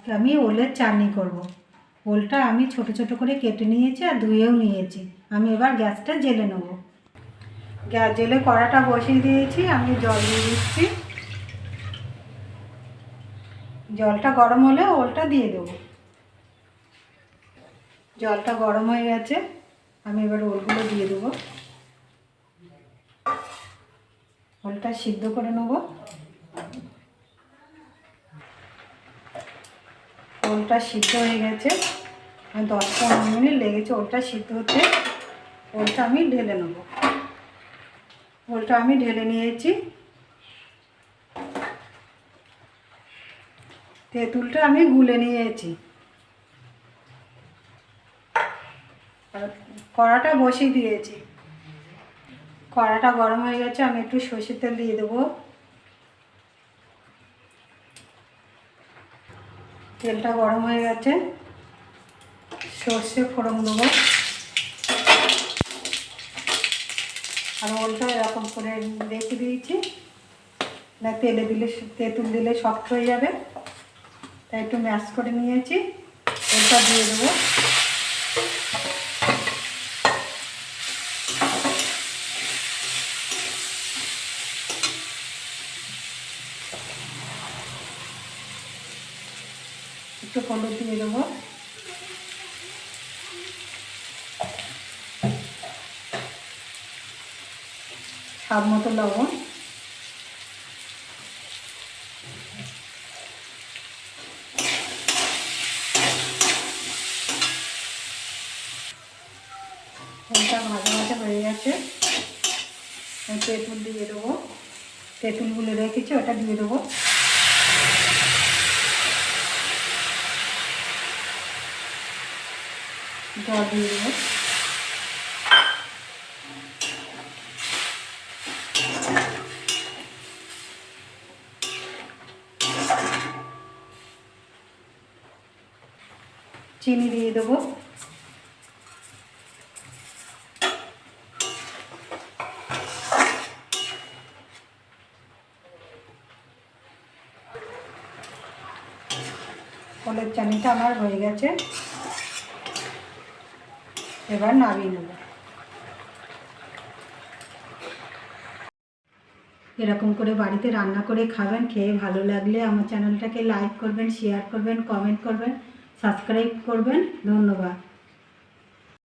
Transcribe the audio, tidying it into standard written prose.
আজকে আমি ওলের চাটনি করব। ওলটা আমি ছোট ছোট করে কেটে নিয়েছি আর ধুয়েও নিয়েছি। আমি এবার গ্যাসটা জেলে নেব। গ্যাস জেলে কড়াটা বসিয়ে দিয়েছি, আমি জল দিয়ে দিচ্ছি। জলটা গরম হলে ওলটা দিয়ে দেবো। জলটা গরম হয়ে গেছে, আমি এবার ওলগুলো দিয়ে দেবো। ওলটা সিদ্ধ করে নেব। ওলটা সিদ্ধ হয়ে গেছে, 10-15 মিনিট লেগেছে ওলটা সিদ্ধ হতে। ওলটা আমি ঢেলে নেব। ওলটা আমি ঢেলে নিয়েছি। তেঁতুলটা আমি গুলে নিয়েছি। আর কড়াটা বসিয়ে দিয়েছি। কড়াটা গরম হয়ে গেছে, আমি একটু সরষের তেল দিয়ে দেবো। তেলটা গরম হয়ে গেছে, সর্ষে ফোড়ন দেবো। আর ওলটা এরকম করে রেখে দিয়েছি, না তেলে দিলে তেঁতুল দিলে শক্ত হয়ে যাবে, তাই একটু ম্যাশ করে নিয়েছি। ওলটা দিয়ে দেবো। একটু হলুদ দিয়ে দেবো। স্বাদ মতো লবণ। ওলটা ভাজা ভাজা হয়ে গেছে, তেঁতুল দিয়ে দেবো। তেঁতুলগুলো রেখেছি, ওটা দিয়ে দেবো। জল দিয়ে দেবো। চিনি দিয়ে দেবো। ওলের চাটনিটা আমার হয়ে গেছে, এবার নামিয়ে নেব। এরকম করে বাড়িতে রান্না করে খাবেন। খেয়ে ভালো লাগলে আমার চ্যানেলটাকে লাইক করবেন, শেয়ার করবেন, কমেন্ট করবেন, সাবস্ক্রাইব করবেন। ধন্যবাদ।